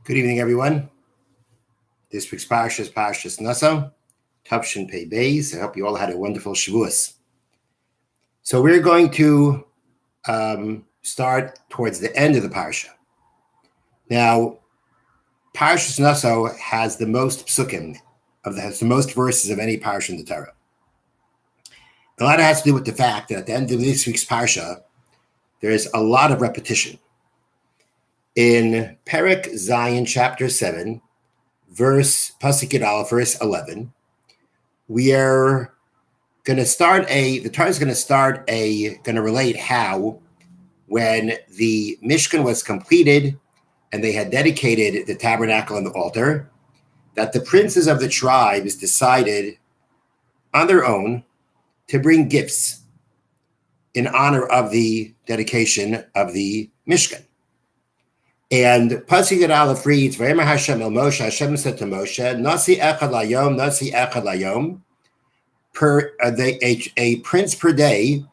Good evening, everyone. This week's Parsha is Parshas Nasso, Tavshin Pei Beis. I hope you all had a wonderful Shavuos. So we're going to start towards the end of the Parsha. Now, Parshas Nasso has the most psukim, has the most verses of any Parsha in the Torah. A lot of it has to do with the fact that at the end of this week's Parsha, there's a lot of repetition. In Perek Zion, chapter 7, Pasuk Yud Aleph, verse 11, we are going to start the Torah is going to relate how when the Mishkan was completed and they had dedicated the tabernacle and the altar, that the princes of the tribes decided on their own to bring gifts in honor of the dedication of the Mishkan. And Pasuk Yud Aleph reads, "Vayamar Hashem el Moshe, Hashem said to Moshe, Nasi echad layom, Nasi echad layom, a prince per day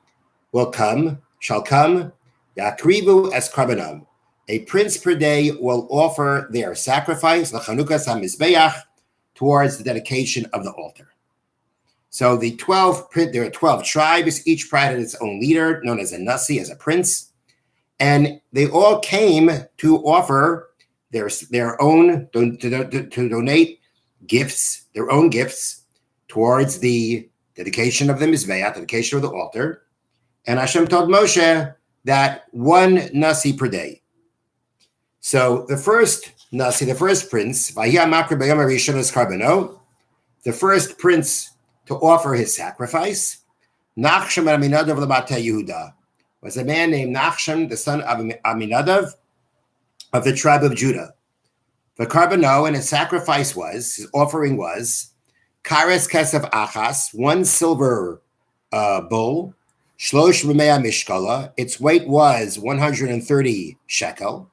shall come, Yakrivu es karbanom. A prince per day will offer their sacrifice, Lachanukas HaMizbeach, towards the dedication of the altar." So there are 12 tribes, each tribe had its own leader, known as a Nasi, as a prince. And they all came to offer their own, to donate gifts, their own gifts, towards the dedication of the Mizbeach, dedication of the altar. And Hashem told Moshe that one Nasi per day. So the first Nasi, the first prince, the first prince to offer his sacrifice, Nachshon Aminadav L'Batei Yehuda, was a man named Nachshon, the son of Aminadav, of the tribe of Judah. The karbano, and his sacrifice his offering was, Kares Kesef Achas, one silver bull, Shlosh Rumea Mishkala, its weight was 130 shekel,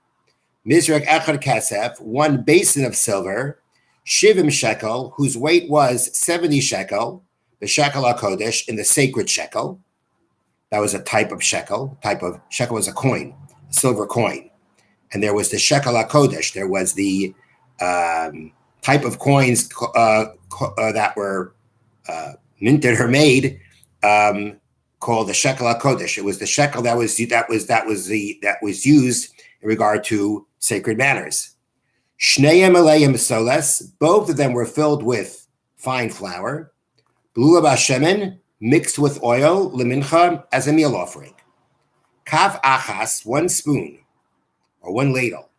Mizrak Echad Kesef, one basin of silver, Shivim shekel, whose weight was 70 shekel, the shekel HaKodesh, in the sacred shekel. That was a type of shekel. Shekel was a coin, a silver coin. And there was the shekel HaKodesh. There was the type of coins that were minted or made called the shekel HaKodesh. It was the shekel that was used in regard to sacred manners. Shneim Aleim Soles, both of them were filled with fine flour. Blula Bashemen, mixed with oil, lemincha, as a meal offering. Kaf achas, one spoon, or one ladle.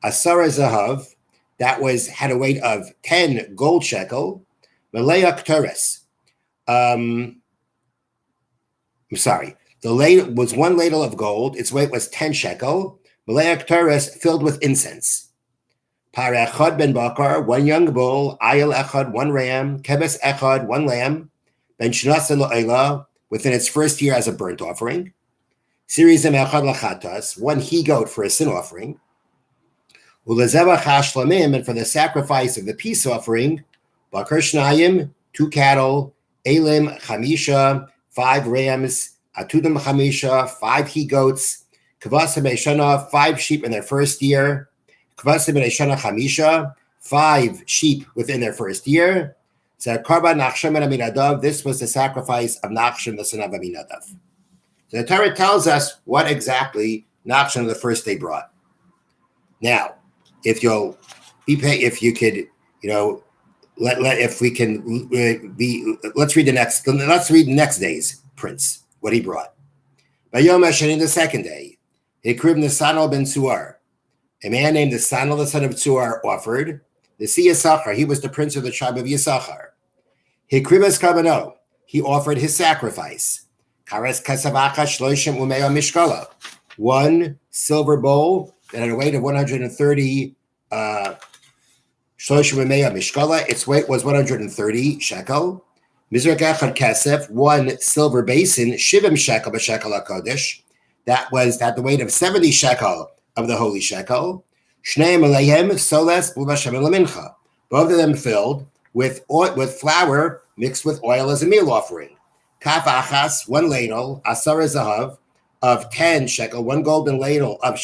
Asara zahav, that had a weight of 10 gold shekel. Malaya ktores. I'm sorry. The ladle was one ladle of gold. Its weight was 10 shekel. Malaya ktores, filled with incense. Pare echad ben bakar, one young bull. Ayil echad, one ram. Kebes echad, one lamb. Ben Shnas Elo'ela, within its first year as a burnt offering. Series of Echad Lachatas, one he-goat for a sin offering. Ulezevach HaShlamim, and for the sacrifice of the peace offering, Bakar Shnayim, 2 cattle, Elim Chamisha, 5 rams, Atudim Chamisha, 5 he-goats, Kavasim Eshana, 5 sheep in their first year, Kavasim Eshana Chamisha, 5 sheep within their first year. So Karban Nachshon and Aminadav, this was the sacrifice of Nachshon, the son of Aminadav. So the Torah tells us what exactly Nachshon the first day brought. Now, let's read the next day's prince, what he brought. Bayom Hashani, the second day, Hikrib Nesanel ben Tzuar, a man named Nesanel, the son of Tzuar, offered. The Yisachar, he was the prince of the tribe of Yisachar. Hikribas Kabano, he offered his sacrifice. Kares Kasavacha Shloshim Umea Mishkala, one silver bowl that had a weight of 130 Shloshim Umea Mishkala. Its weight was 130 shekel. Mizrak Echad Kesef, one silver basin, Shivim shekel b'shekel HaKodesh, that had the weight of 70 shekel of the holy shekel. Shneim Alehem Soles B'Lashem Lamincha, both of them filled with flour mixed with oil as a meal offering. Kaf achas, one ladle, asara zahav, of 10 shekel, one golden ladle of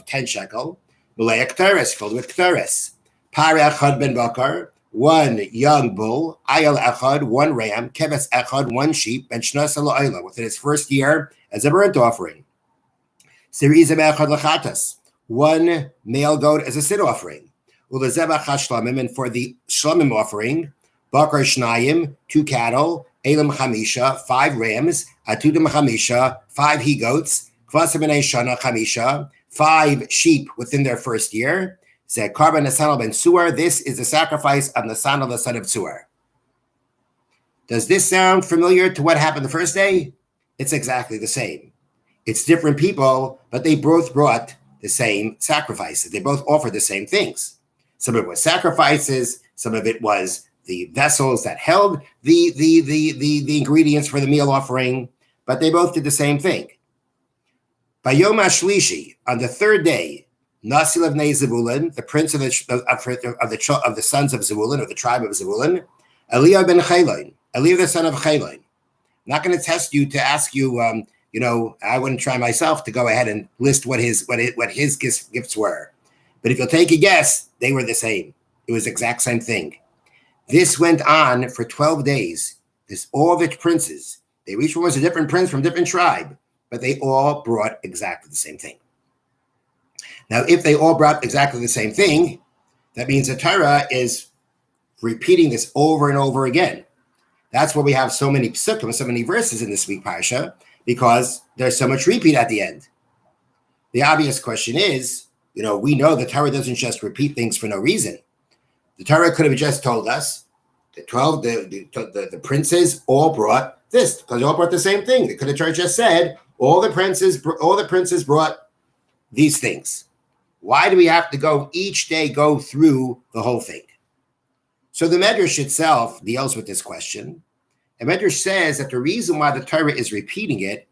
10 shekel, Malay Kteres, filled with Kteres. Par Echad ben Bakar, one young bull. Ayal Echad, one ram. Keves Echad, one sheep. Ben Shnasa La'ila, within his first year as a burnt offering. Serizim Echad Lachatas, one male goat as a sin offering. Ulazebach HaShlamim, and for the Shlamim offering, Bakar Shnayim, 2 cattle. Elam Chamisha, 5 rams. Atudim Chamisha, 5 he-goats. Kvasim B'nei Shana Chamisha, 5 sheep within their first year. Zekar ben Nasanel ben Suar, this is the sacrifice of Nasanel, the son of Suar. Does this sound familiar to what happened the first day? It's exactly the same. It's different people, but they both brought the same sacrifices. They both offered the same things. Some of it was sacrifices, some of it was the vessels that held the ingredients for the meal offering, but they both did the same thing. By Yom HaShlishi, on the third day, Nasso of Zebulun, the prince of the sons of Zebulun, of the tribe of Zebulun, Eliyahu ben Chelon, Eliyahu the son of Chelon. I'm not going to test you to ask you. I wouldn't try myself to go ahead and list what his gifts were, but if you'll take a guess, they were the same. It was the exact same thing. This went on for 12 days. All the princes, each one was a different prince from a different tribe, but they all brought exactly the same thing. Now, if they all brought exactly the same thing, that means the Torah is repeating this over and over again. That's why we have so many psukim, so many verses in this week Parsha, because there's so much repeat at the end. The obvious question is, we know the Torah doesn't just repeat things for no reason. The Torah could have just told us the princes all brought this, because they all brought the same thing. They could have just said all the princes brought these things. Why do we have to go through the whole thing? So the Medrash itself deals with this question. And Medrash says that the reason why the Torah is repeating it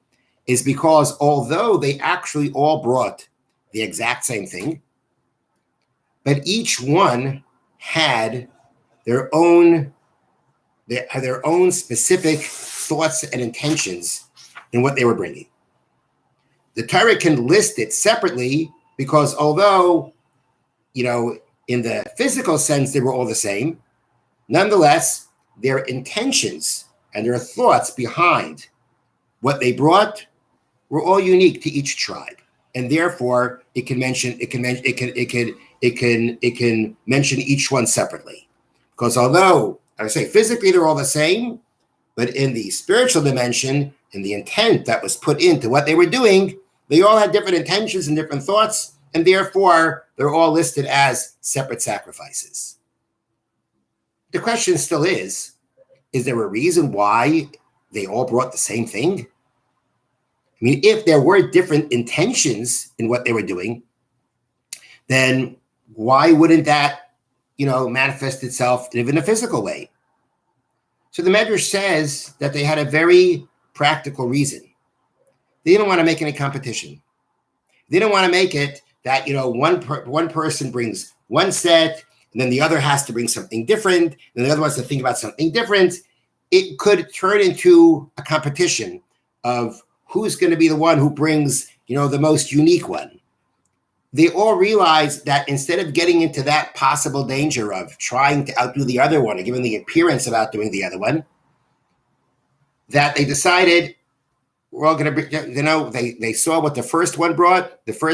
is because although they actually all brought the exact same thing, but each one had their own specific thoughts and intentions in what they were bringing. The Torah can list it separately because although, in the physical sense, they were all the same, nonetheless, their intentions and their thoughts behind what they brought were all unique to each tribe. And therefore, it can mention each one separately. Because although I would say physically they're all the same, but in the spiritual dimension, in the intent that was put into what they were doing, they all had different intentions and different thoughts, and therefore they're all listed as separate sacrifices. The question still is there a reason why they all brought the same thing? I mean, if there were different intentions in what they were doing, then why wouldn't that, manifest itself in a physical way? So the Medrash says that they had a very practical reason. They didn't want to make any competition. They didn't want to make it that, one person brings one set, and then the other has to bring something different, and the other wants to think about something different. It could turn into a competition of who's going to be the one who brings, the most unique one. They all realized that instead of getting into that possible danger of trying to outdo the other one or giving the appearance of outdoing the other one, that they decided we're all going to, they saw what the first one brought, they saw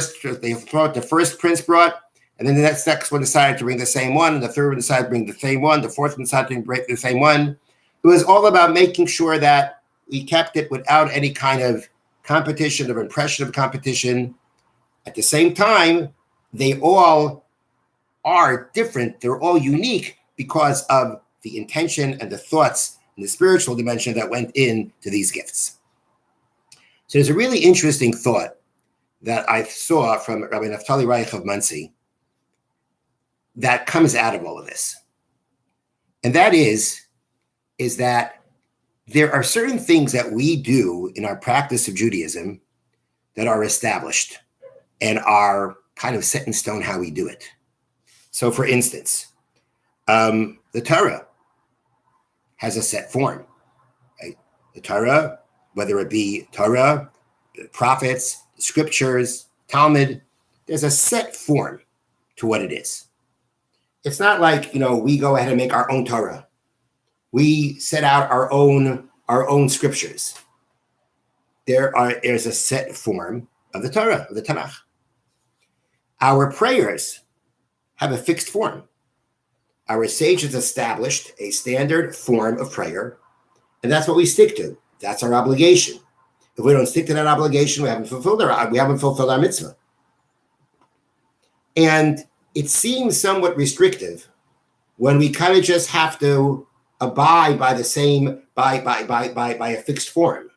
what the first prince brought, and then the next one decided to bring the same one, and the third one decided to bring the same one, the fourth one decided to bring the same one. It was all about making sure that we kept it without any kind of competition or impression of competition. At the same time, they all are different. They're all unique because of the intention and the thoughts and the spiritual dimension that went into these gifts. So there's a really interesting thought that I saw from Rabbi Naftali Reich of Muncie that comes out of all of this. And that is that there are certain things that we do in our practice of Judaism that are established and are kind of set in stone how we do it. So for instance, the Torah has a set form, right? The Torah, whether it be Torah, the prophets, the scriptures, Talmud, there's a set form. to what it is. It's not like, we go ahead and make our own Torah. We set out our own scriptures. There's a set form of the Torah, of the Tanakh. Our prayers have a fixed form. Our sages established a standard form of prayer, and that's what we stick to. That's our obligation. If we don't stick to that obligation, we haven't fulfilled our mitzvah. And it seems somewhat restrictive when we kind of just have to abide by by a fixed form.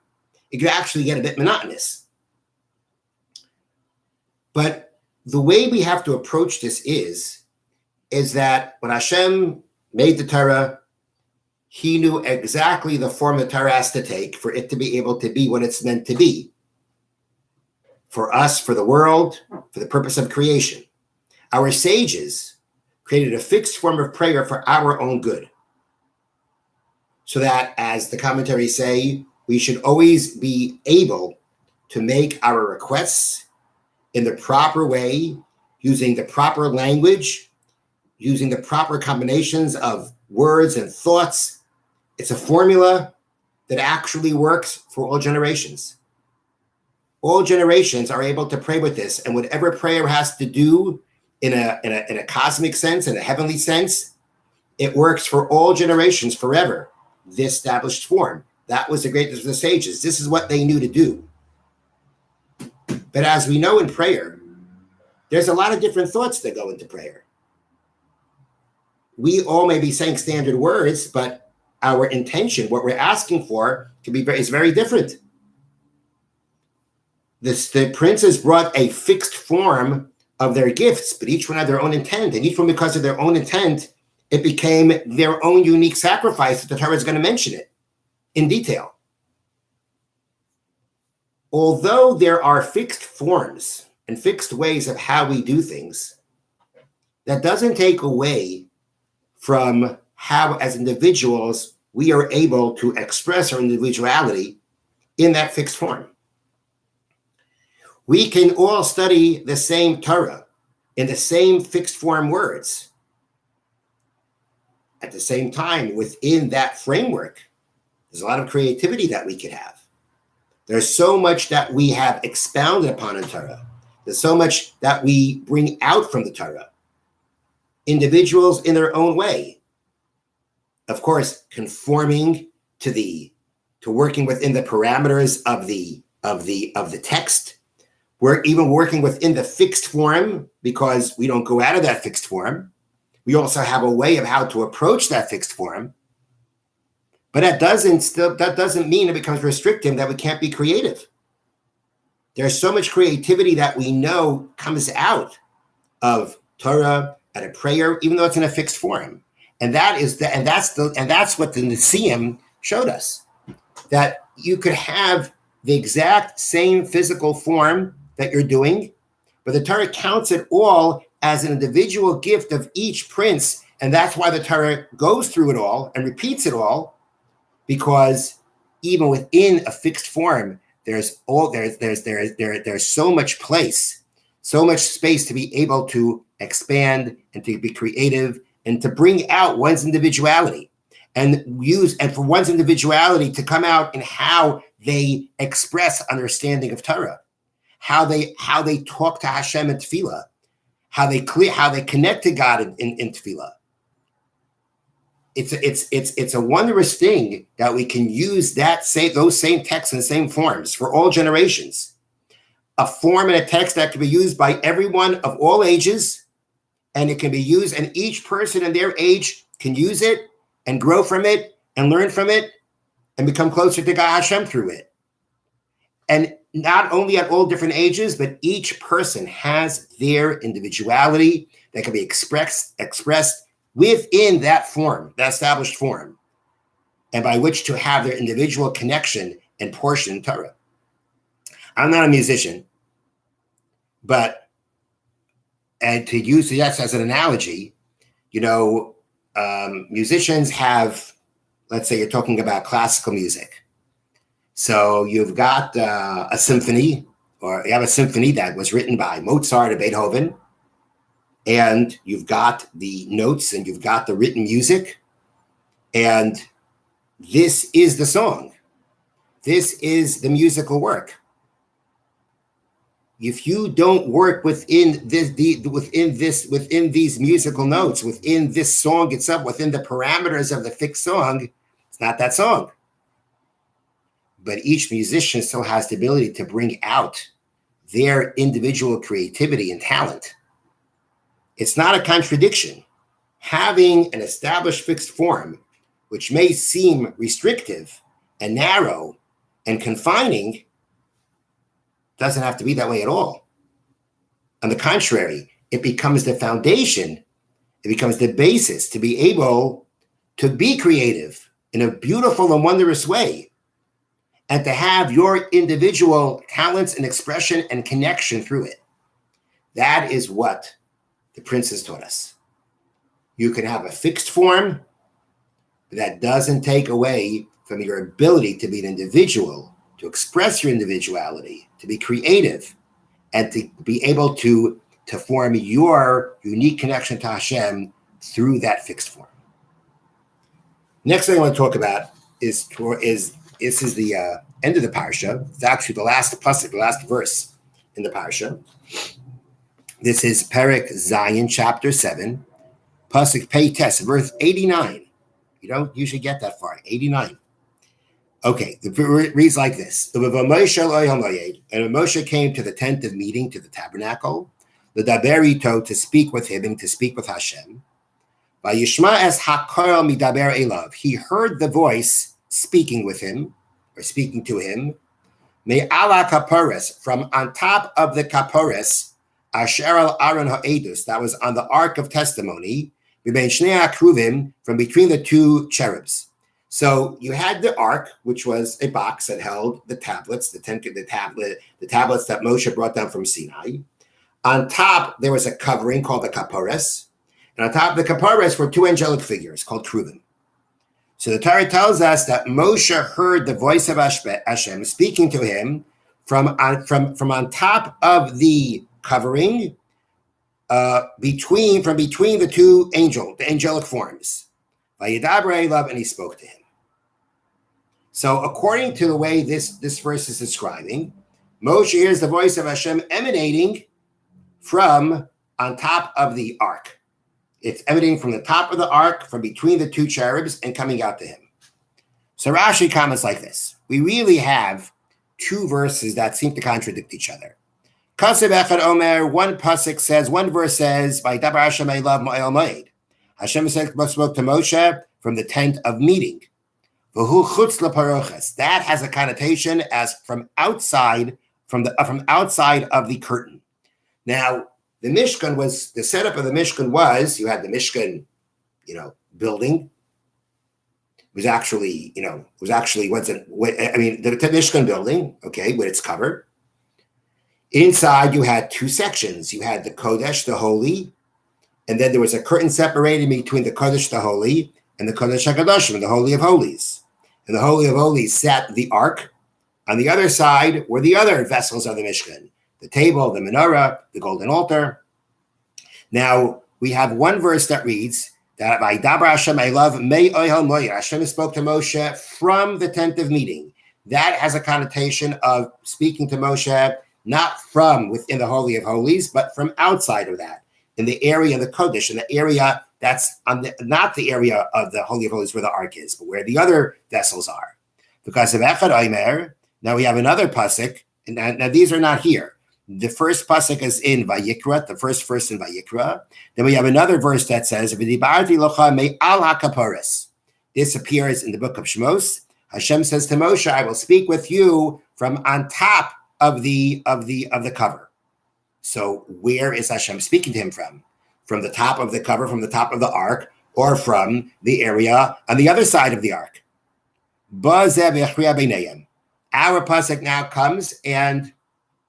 It could actually get a bit monotonous. But the way we have to approach this is that when Hashem made the Torah, he knew exactly the form the Torah has to take for it to be able to be what it's meant to be. For us, for the world, for the purpose of creation. Our sages created a fixed form of prayer for our own good. So that, as the commentaries say, we should always be able to make our requests in the proper way, using the proper language, using the proper combinations of words and thoughts. It's a formula that actually works for all generations. All generations are able to pray with this, and whatever prayer has to do in a cosmic sense, in a heavenly sense, it works for all generations forever. This established form. That was the greatness of the sages. This is what they knew to do. But as we know in prayer, there's a lot of different thoughts that go into prayer. We all may be saying standard words, but our intention, what we're asking for, is very different. The princes brought a fixed form of their gifts, but each one had their own intent, and each one, because of their own intent, it became their own unique sacrifice that the Torah is going to mention it in detail. Although there are fixed forms and fixed ways of how we do things, that doesn't take away from how, as individuals, we are able to express our individuality in that fixed form. We can all study the same Torah in the same fixed form words. At the same time, within that framework, there's a lot of creativity that we could have. There's so much that we have expounded upon in Torah. There's so much that we bring out from the Torah. Individuals in their own way. Of course, conforming to working within the parameters of the text. We're even working within the fixed form because we don't go out of that fixed form. We also have a way of how to approach that fixed form. But that doesn't mean it becomes restrictive, that we can't be creative. There's so much creativity that we know comes out of Torah and a prayer, even though it's in a fixed form. And that's what the Nisim showed us. That you could have the exact same physical form that you're doing, but the Torah counts it all as an individual gift of each prince, and that's why the Torah goes through it all and repeats it all, because even within a fixed form, there's so much place, so much space to be able to expand and to be creative and to bring out one's individuality and for one's individuality to come out in how they express understanding of Torah, how they talk to Hashem in tefillah, how they connect to God in tefillah. It's a wondrous thing that we can use those same texts and same forms for all generations. A form and a text that can be used by everyone of all ages, and it can be used, and each person in their age can use it and grow from it and learn from it and become closer to God Hashem through it. And not only at all different ages, but each person has their individuality that can be expressed within that form, that established form, and by which to have their individual connection and portion in Torah. I'm not a musician, and to use that as an analogy, musicians have, let's say you're talking about classical music. So you've got a symphony, or you have a symphony that was written by Mozart or Beethoven, and you've got the notes and you've got the written music, and this is the song. This is the musical work. If you don't work within these musical notes, within this song itself, within the parameters of the fixed song, it's not that song. But each musician still has the ability to bring out their individual creativity and talent. It's not a contradiction. Having an established fixed form, which may seem restrictive and narrow and confining, doesn't have to be that way at all. On the contrary, it becomes the foundation, it becomes the basis to be able to be creative in a beautiful and wondrous way, and to have your individual talents and expression and connection through it. That is what the princes taught us. You can have a fixed form, but that doesn't take away from your ability to be an individual, to express your individuality, to be creative, and to be able to form your unique connection to Hashem through that fixed form. Next thing I want to talk about is the end of the Parsha. It's actually the last pasuk, the last verse in the Parsha. This is Perek Zayin, chapter 7, pasuk Pei Tes, verse 89. You don't usually get that far, 89. Okay, it reads like this. And when Moshe came to the tent of meeting, to the tabernacle, the daberito, to speak with him, to speak with Hashem, Vayishma es hakol midaber elav. He heard the voice speaking with him, or speaking to him, me'ala kapores, from on top of the kapores, asher al aron ha'edus, that was on the ark of testimony, b'bein shnei akruvim, from between the two cherubs. So you had the ark, which was a box that held the tablets, the tablets that Moshe brought down from Sinai. On top, there was a covering called the kapores, and on top of the kapores were two angelic figures called kruvim. So the Torah tells us that Moshe heard the voice of Hashem speaking to him from on top of the covering, between the two the angelic forms. And he spoke to him. So according to the way this verse is describing, Moshe hears the voice of Hashem emanating from on top of the ark. It's emanating from the top of the ark, from between the two cherubs, and coming out to him. So Rashi comments like this. We really have two verses that seem to contradict each other. Kasev Echad Omer, one pasuk says, one verse says, Vaydaber Hashem elav ma'el moed. Hashem spoke to Moshe from the tent of meeting. V'hu chutz leparoches. That has a connotation as from outside of the curtain. Now, the Mishkan was, the setup of the Mishkan was, you had the Mishkan, building. It was actually, the Mishkan building, okay, with its cover. Inside, you had two sections. You had the Kodesh, the holy, and then there was a curtain separating between the Kodesh, the holy, and the Kodesh HaKadoshim, the Holy of Holies. And the Holy of Holies sat the ark. On the other side were the other vessels of the Mishkan, the table, the menorah, the golden altar. Now, we have one verse that reads that Hashem spoke to Moshe from the tent of meeting. That has a connotation of speaking to Moshe, not from within the Holy of Holies, but from outside of that, in the area of the Kodesh, in the area that's not the area of the Holy of Holies where the ark is, but where the other vessels are. Because of Echad Omer, now we have another pasuk, and now these are not here. The first pasuk is in Vayikra, the first verse in Vayikra. Then we have another verse that says, "V'dibarti locha me'al hakaporis." This appears in the book of Shmos. Hashem says to Moshe, "I will speak with you from on top of the cover." So where is Hashem speaking to him from? From the top of the cover, from the top of the ark, or from the area on the other side of the ark? Our pasuk now comes and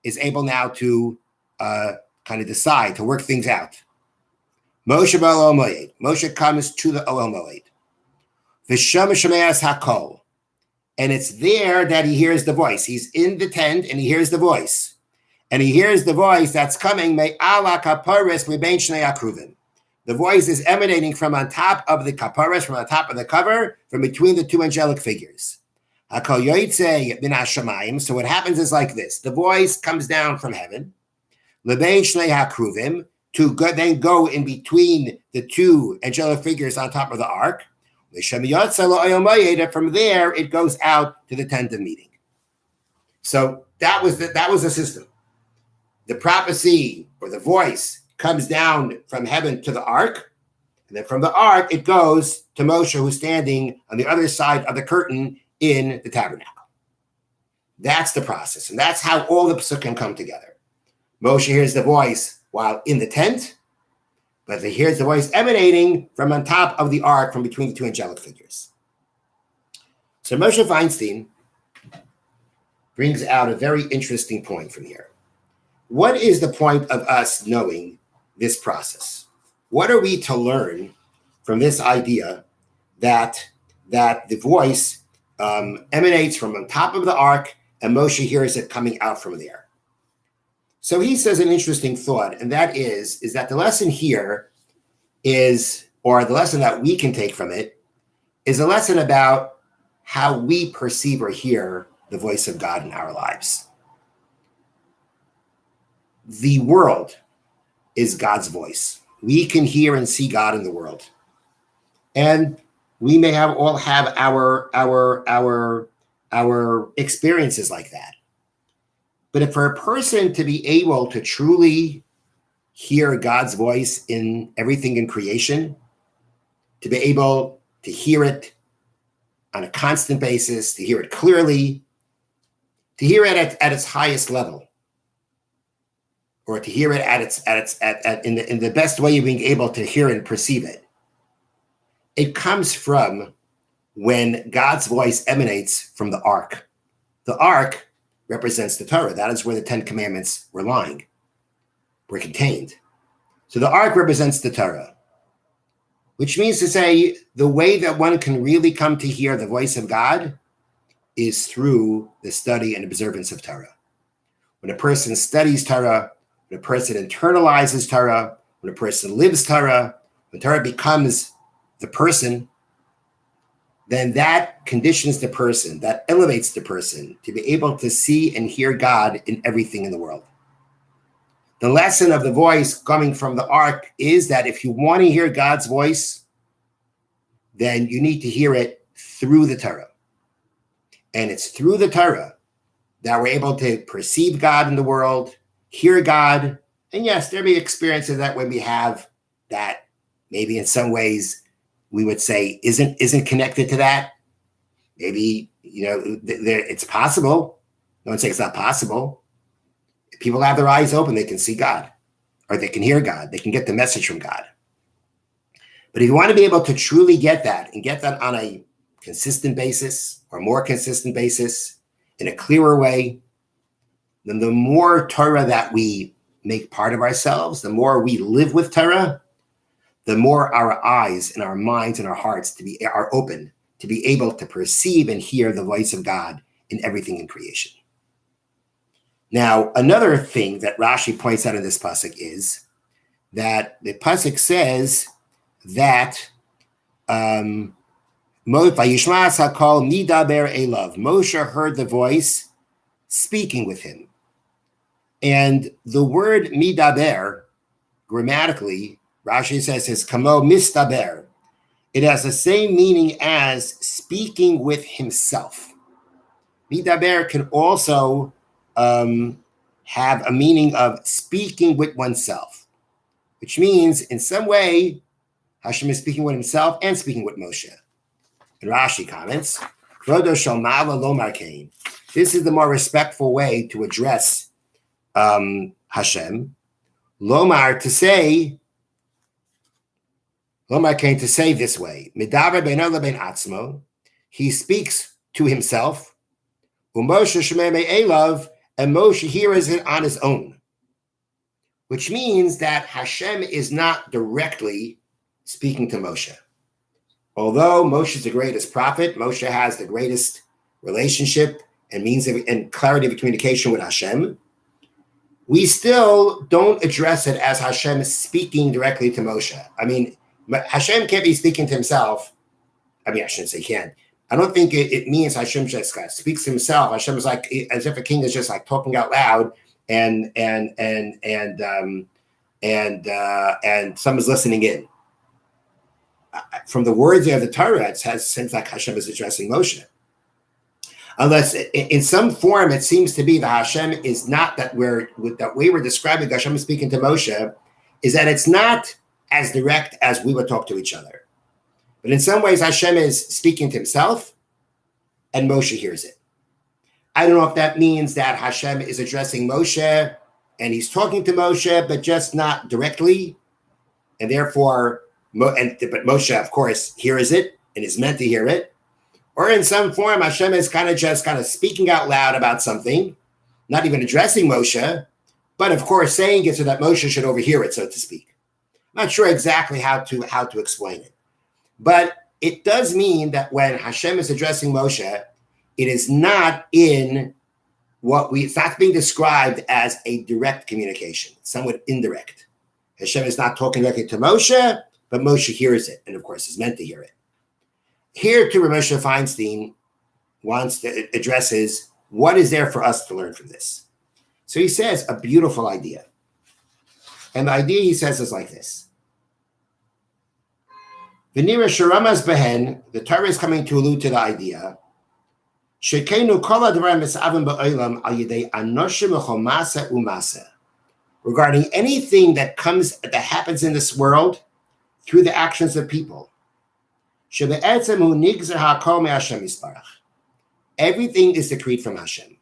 is able now to kind of decide, to work things out. Moshe ba'ol moed. Moshe comes to the Ohel Moed. V'sham shemeas hakol. And it's there that he hears the voice. He's in the tent and he hears the voice. and he hears the voice that's coming, me'ala kaparis libein shnei akruvim. The voice is emanating from on top of the kaparis, from on top of the cover, from between the two angelic figures. Hakol yoytze min hashamayim. So what happens is like this. The voice comes down from heaven, libein shnei akruvim, to then go in between the two angelic figures on top of the ark. From there, it goes out to the tent of meeting. So that was the system. The prophecy or the voice comes down from heaven to the ark, and then from the ark, it goes to Moshe, who's standing on the other side of the curtain in the tabernacle. That's the process, and that's how all the psukim come together. Moshe hears the voice while in the tent, but he hears the voice emanating from on top of the ark, from between the two angelic figures. So Moshe Feinstein brings out a very interesting point from here. What is the point of us knowing this process? What are we to learn from this idea that the voice emanates from on top of the ark and Moshe hears it coming out from there? So he says an interesting thought, and that is that the lesson here is, or the lesson that we can take from it, is a lesson about how we perceive or hear the voice of God in our lives. The world is God's voice. We can hear and see God in the world. And we may all have our experiences like that. But for a person to be able to truly hear God's voice in everything in creation, to be able to hear it on a constant basis, to hear it clearly, to hear it at its highest level, or to hear it in the best way of being able to hear and perceive it, it comes from when God's voice emanates from the ark. The ark represents the Torah. That is where the 10 Commandments were contained. So the ark represents the Torah, which means to say the way that one can really come to hear the voice of God is through the study and observance of Torah. When a person studies Torah, when a person internalizes Torah, when a person lives Torah, when Torah becomes the person, then that conditions the person, that elevates the person to be able to see and hear God in everything in the world. The lesson of the voice coming from the ark is that if you want to hear God's voice, then you need to hear it through the Torah. And it's through the Torah that we're able to perceive God in the world, hear God. And yes, there may be experiences that when we have that maybe in some ways we would say isn't connected to that. Maybe, it's possible. No one saying it's not possible. If people have their eyes open, they can see God, or they can hear God. They can get the message from God. But if you want to be able to truly get that and get that on a consistent basis or more consistent basis in a clearer way, then the more Torah that we make part of ourselves, the more we live with Torah, the more our eyes and our minds and our hearts are open to be able to perceive and hear the voice of God in everything in creation. Now, another thing that Rashi points out in this pasuk is that the pasuk says that Moshe heard the voice speaking with him. And the word midaber, grammatically, Rashi says is kamo mistaber. It has the same meaning as speaking with himself. Midaber can also have a meaning of speaking with oneself, which means in some way Hashem is speaking with himself and speaking with Moshe. And Rashi comments, this is the more respectful way to address Hashem. Lomar, to say this way, Medaber beino lebein atzmo, he speaks to himself, Moshe shemei me'elav, and Moshe hears it on his own, which means that Hashem is not directly speaking to Moshe. Although Moshe is the greatest prophet, Moshe has the greatest relationship and means of and clarity of communication with Hashem. we still don't address it as Hashem speaking directly to Moshe. I mean, Hashem can't be speaking to himself. I mean, I shouldn't say can't. I don't think it means Hashem just speaks to himself. Hashem is like as if a king is just like talking out loud, and someone's listening in. From the words of the Torah, it seems like Hashem is addressing Moshe. Unless in some form it seems to be that Hashem is not that we were describing Hashem is speaking to Moshe, is that it's not as direct as we would talk to each other. But in some ways Hashem is speaking to himself and Moshe hears it. I don't know if that means that Hashem is addressing Moshe and he's talking to Moshe, but just not directly. And therefore, but Moshe, of course, hears it and is meant to hear it. Or in some form, Hashem is kind of speaking out loud about something, not even addressing Moshe, but of course saying it so that Moshe should overhear it, so to speak. I'm not sure exactly how to explain it. But it does mean that when Hashem is addressing Moshe, it is not in it's not being described as a direct communication. It's somewhat indirect. Hashem is not talking directly to Moshe, but Moshe hears it, and of course is meant to hear it. Here, to Moshe Feinstein addresses what is there for us to learn from this. So he says a beautiful idea. And the idea he says is like this. V'nira sharamas behen, the Torah is coming to allude to the idea. Shekenu kol hadavarim misavim ba'olam al yedei anoshim v'chomasa umasa. Regarding anything that happens in this world through the actions of people. Everything is decreed from Hashem.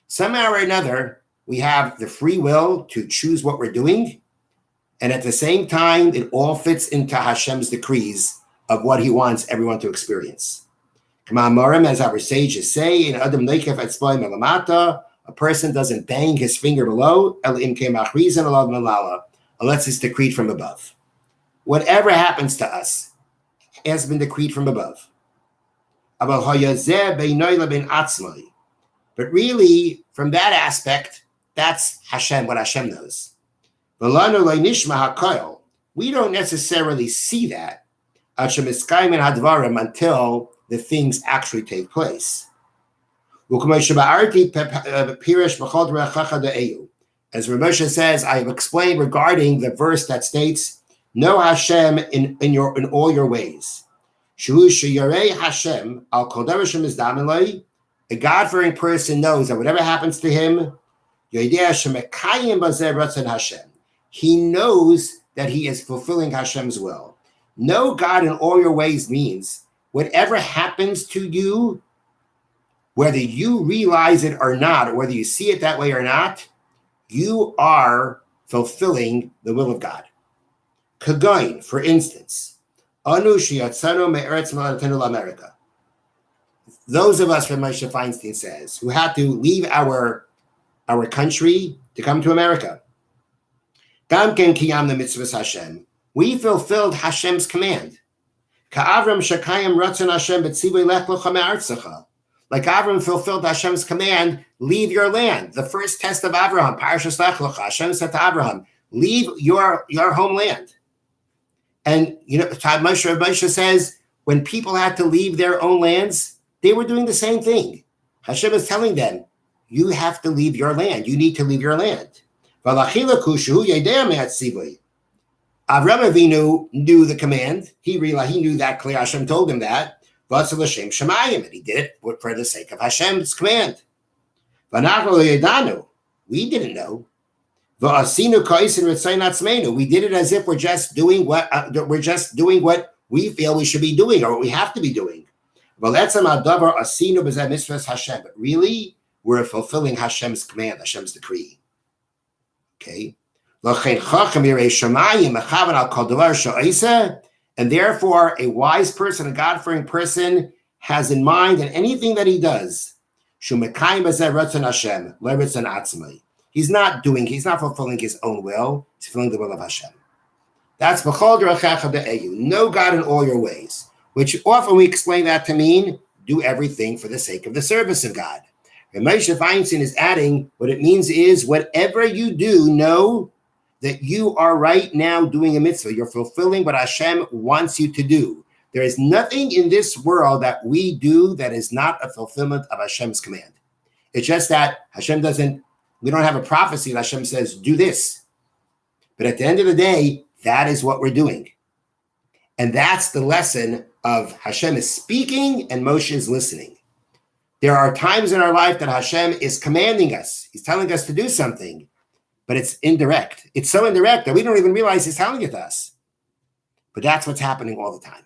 Somehow or another, we have the free will to choose what we're doing, and at the same time, it all fits into Hashem's decrees of what he wants everyone to experience. As our sages say, a person doesn't bang his finger below, unless it's decreed from above. Whatever happens to us has been decreed from above. But really, from that aspect, that's Hashem, what Hashem knows. We don't necessarily see that until the things actually take place. As Ramosha says, I have explained regarding the verse that states, know Hashem in all your ways. Hashem, a God-fearing person knows that whatever happens to him, he knows that he is fulfilling Hashem's will. Know God in all your ways means whatever happens to you, whether you realize it or not, or whether you see it that way or not, you are fulfilling the will of God. Kagain, for instance, America. Those of us, Moshe Feinstein says, who had to leave our country to come to America. We fulfilled Hashem's command. Like Avram fulfilled Hashem's command, leave your land. The first test of Abraham, Parsha, Hashem said to Abraham, leave your homeland. And Moshe says, when people had to leave their own lands, they were doing the same thing. Hashem is telling them, you have to leave your land. You need to leave your land. Avraham Avinu knew the command. He knew that clearly. Hashem told him that. And he did it for the sake of Hashem's command. We didn't know. We did it as if we're just doing what we feel we should be doing or what we have to be doing. But really, we're fulfilling Hashem's command, Hashem's decree. Okay. And therefore, a wise person, a God-fearing person, has in mind that anything that he does, he's not fulfilling his own will, he's fulfilling the will of Hashem. That's know God in all your ways, which often we explain that to mean do everything for the sake of the service of God. And Moshe Feinstein is adding, what it means is whatever you do, know that you are right now doing a mitzvah. You're fulfilling what Hashem wants you to do. There is nothing in this world that we do that is not a fulfillment of Hashem's command. It's just that we don't have a prophecy that Hashem says, do this. But at the end of the day, that is what we're doing. And that's the lesson of Hashem is speaking and Moshe is listening. There are times in our life that Hashem is commanding us. He's telling us to do something, but it's indirect. It's so indirect that we don't even realize he's telling it to us. But that's what's happening all the time.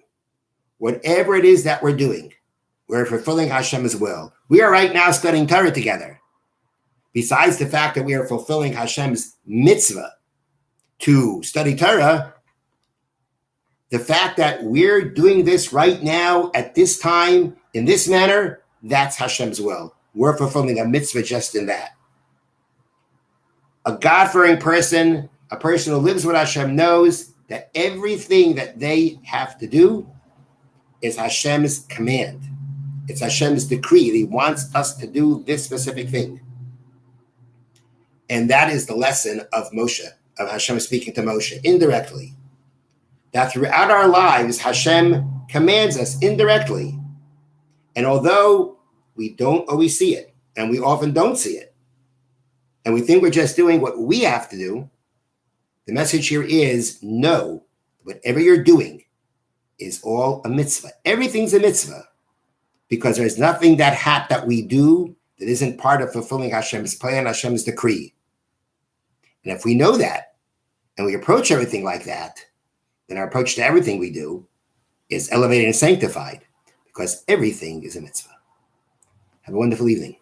Whatever it is that we're doing, we're fulfilling Hashem's will. We are right now studying Torah together. Besides the fact that we are fulfilling Hashem's mitzvah to study Torah, the fact that we're doing this right now at this time, in this manner, that's Hashem's will. We're fulfilling a mitzvah just in that. A God-fearing person, a person who lives with Hashem, knows that everything that they have to do is Hashem's command. It's Hashem's decree. He wants us to do this specific thing. And that is the lesson of Moshe, of Hashem speaking to Moshe indirectly. That throughout our lives, Hashem commands us indirectly. And although we don't always see it, and we often don't see it, and we think we're just doing what we have to do, the message here is, no, whatever you're doing is all a mitzvah. Everything's a mitzvah, because there's nothing that we do that isn't part of fulfilling Hashem's plan, Hashem's decree. And if we know that, and we approach everything like that, then our approach to everything we do is elevated and sanctified, because everything is a mitzvah. Have a wonderful evening.